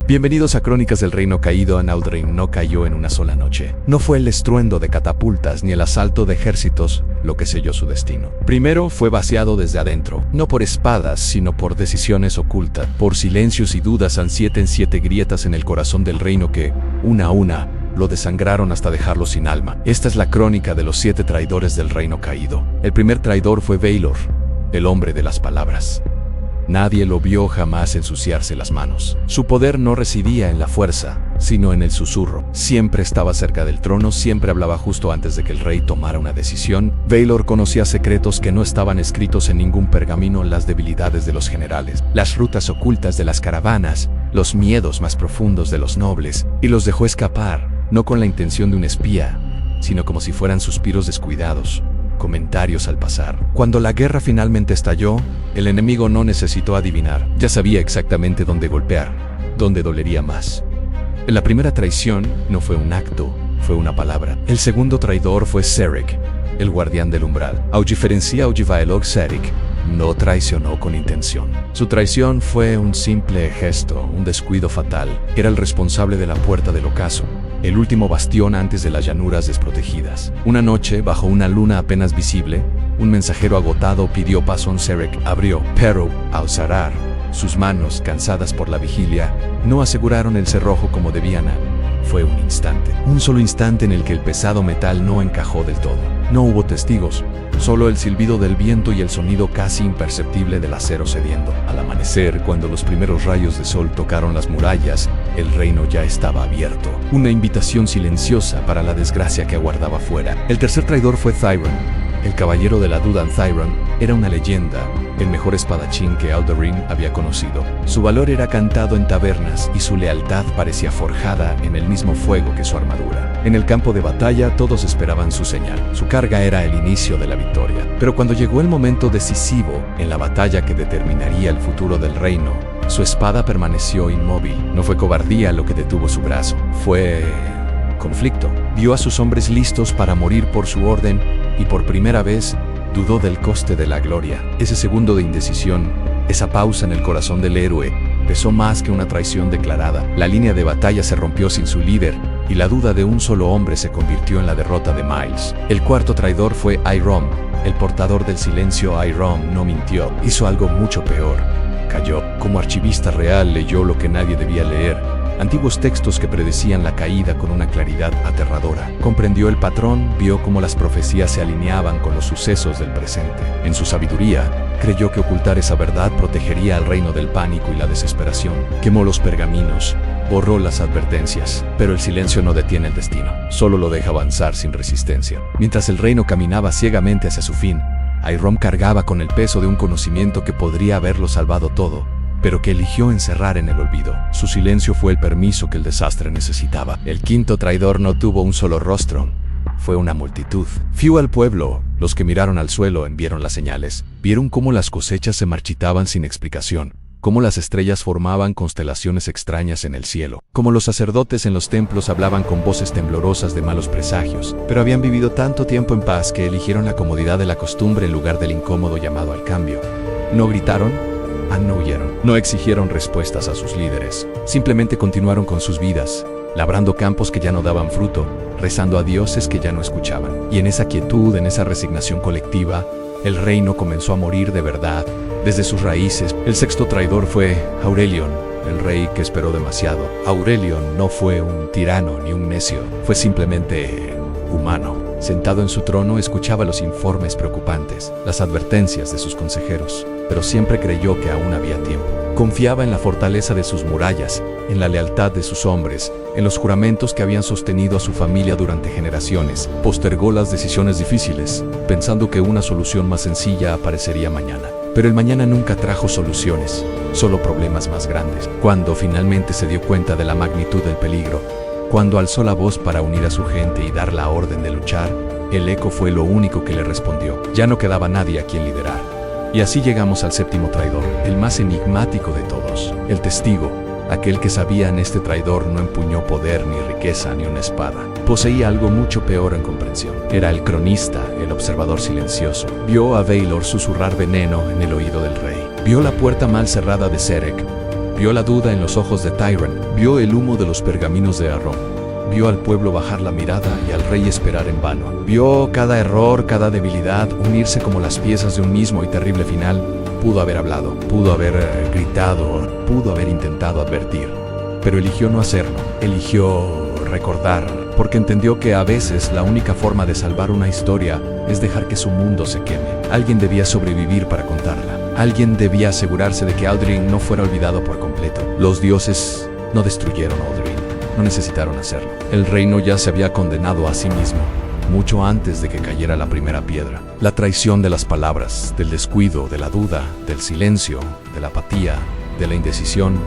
Bienvenidos a Crónicas del Reino Caído. Naudrin no cayó en una sola noche. No fue el estruendo de catapultas ni el asalto de ejércitos lo que selló su destino. Primero fue vaciado desde adentro, no por espadas, sino por decisiones ocultas, por silencios y dudas en 7 grietas en el corazón del reino que, una a una, lo desangraron hasta dejarlo sin alma. Esta es la crónica de los 7 traidores del Reino Caído. El primer traidor fue Baelor, el hombre de las palabras. Nadie lo vio jamás ensuciarse las manos. Su poder no residía en la fuerza, sino en el susurro. Siempre estaba cerca del trono, siempre hablaba justo antes de que el rey tomara una decisión. Baelor conocía secretos que no estaban escritos en ningún pergamino, las debilidades de los generales, las rutas ocultas de las caravanas, los miedos más profundos de los nobles, y los dejó escapar, no con la intención de un espía, sino como si fueran suspiros descuidados, comentarios al pasar. Cuando la guerra finalmente estalló, el enemigo no necesitó adivinar. Ya sabía exactamente dónde golpear, dónde dolería más. La primera traición no fue un acto, fue una palabra. El segundo traidor fue Serek, el guardián del umbral. A diferencia de Baelor, Serek no traicionó con intención. Su traición fue un simple gesto, un descuido fatal. Era el responsable de la puerta del ocaso, el último bastión antes de las llanuras desprotegidas. Una noche, bajo una luna apenas visible, un mensajero agotado pidió paso a Serek. Abrió, pero, al cerrar, sus manos, cansadas por la vigilia, no aseguraron el cerrojo como debían. Fue un instante, un solo instante en el que el pesado metal no encajó del todo. No hubo testigos, solo el silbido del viento y el sonido casi imperceptible del acero cediendo. Al amanecer, cuando los primeros rayos de sol tocaron las murallas, el reino ya estaba abierto. Una invitación silenciosa para la desgracia que aguardaba fuera. El tercer traidor fue Thyron. El caballero de la duda. Thyron era una leyenda, el mejor espadachín que Aldurin había conocido. Su valor era cantado en tabernas y su lealtad parecía forjada en el mismo fuego que su armadura. En el campo de batalla todos esperaban su señal. Su carga era el inicio de la victoria. Pero cuando llegó el momento decisivo, en la batalla que determinaría el futuro del reino, su espada permaneció inmóvil. No fue cobardía lo que detuvo su brazo, fue conflicto. Vio a sus hombres listos para morir por su orden y por primera vez dudó del coste de la gloria. Ese segundo de indecisión, esa pausa en el corazón del héroe, pesó más que una traición declarada. La línea de batalla se rompió sin su líder y la duda de un solo hombre se convirtió en la derrota de Miles. El cuarto traidor fue Irom. El portador del silencio. Irom no mintió, hizo algo mucho peor. Cayó. Como archivista real leyó lo que nadie debía leer, antiguos textos que predecían la caída con una claridad aterradora. Comprendió el patrón, vio cómo las profecías se alineaban con los sucesos del presente. En su sabiduría, creyó que ocultar esa verdad protegería al reino del pánico y la desesperación. Quemó los pergaminos, borró las advertencias, pero el silencio no detiene el destino, solo lo deja avanzar sin resistencia. Mientras el reino caminaba ciegamente hacia su fin, Irom cargaba con el peso de un conocimiento que podría haberlo salvado todo, pero que eligió encerrar en el olvido. Su silencio fue el permiso que el desastre necesitaba. El quinto traidor no tuvo un solo rostro, fue una multitud. Fió al pueblo. Los que miraron al suelo vieron las señales. Vieron cómo las cosechas se marchitaban sin explicación, cómo las estrellas formaban constelaciones extrañas en el cielo, cómo los sacerdotes en los templos hablaban con voces temblorosas de malos presagios. Pero habían vivido tanto tiempo en paz que eligieron la comodidad de la costumbre en lugar del incómodo llamado al cambio. No gritaron, no huyeron, no exigieron respuestas a sus líderes, simplemente continuaron con sus vidas, labrando campos que ya no daban fruto, rezando a dioses que ya no escuchaban. Y en esa quietud, en esa resignación colectiva, el reino comenzó a morir de verdad, desde sus raíces. El sexto traidor fue Aurelion, el rey que esperó demasiado. Aurelion no fue un tirano ni un necio, fue simplemente humano. Sentado en su trono escuchaba los informes preocupantes, las advertencias de sus consejeros, pero siempre creyó que aún había tiempo. Confiaba en la fortaleza de sus murallas, en la lealtad de sus hombres, en los juramentos que habían sostenido a su familia durante generaciones. Postergó las decisiones difíciles, pensando que una solución más sencilla aparecería mañana. Pero el mañana nunca trajo soluciones, solo problemas más grandes. Cuando finalmente se dio cuenta de la magnitud del peligro, cuando alzó la voz para unir a su gente y dar la orden de luchar, el eco fue lo único que le respondió. Ya no quedaba nadie a quien liderar. Y así llegamos al séptimo traidor, el más enigmático de todos, el testigo. Aquel que sabía en este traidor no empuñó poder, ni riqueza, ni una espada. Poseía algo mucho peor en comprensión. Era el cronista, el observador silencioso. Vio a Baelor susurrar veneno en el oído del rey. Vio la puerta mal cerrada de Serek, Vio la duda en los ojos de Tyrant, vio el humo de los pergaminos de Arrón. Vio al pueblo bajar la mirada y al rey esperar en vano. Vio cada error, cada debilidad, unirse como las piezas de un mismo y terrible final. Pudo haber hablado, pudo haber gritado, pudo haber intentado advertir. Pero eligió no hacerlo, eligió recordar, porque entendió que a veces la única forma de salvar una historia es dejar que su mundo se queme. Alguien debía sobrevivir para contarla. Alguien debía asegurarse de que Alduin no fuera olvidado por completo. Los dioses no destruyeron Alduin, no necesitaron hacerlo. El reino ya se había condenado a sí mismo, mucho antes de que cayera la primera piedra. La traición de las palabras, del descuido, de la duda, del silencio, de la apatía, de la indecisión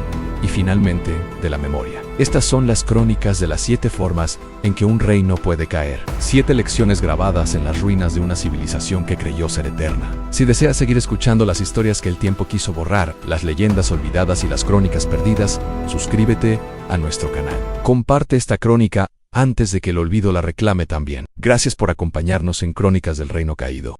y finalmente de la memoria. Estas son las crónicas de las 7 formas en que un reino puede caer. 7 lecciones grabadas en las ruinas de una civilización que creyó ser eterna. Si deseas seguir escuchando las historias que el tiempo quiso borrar, las leyendas olvidadas y las crónicas perdidas, suscríbete a nuestro canal. Comparte esta crónica antes de que el olvido la reclame también. Gracias por acompañarnos en Crónicas del Reino Caído.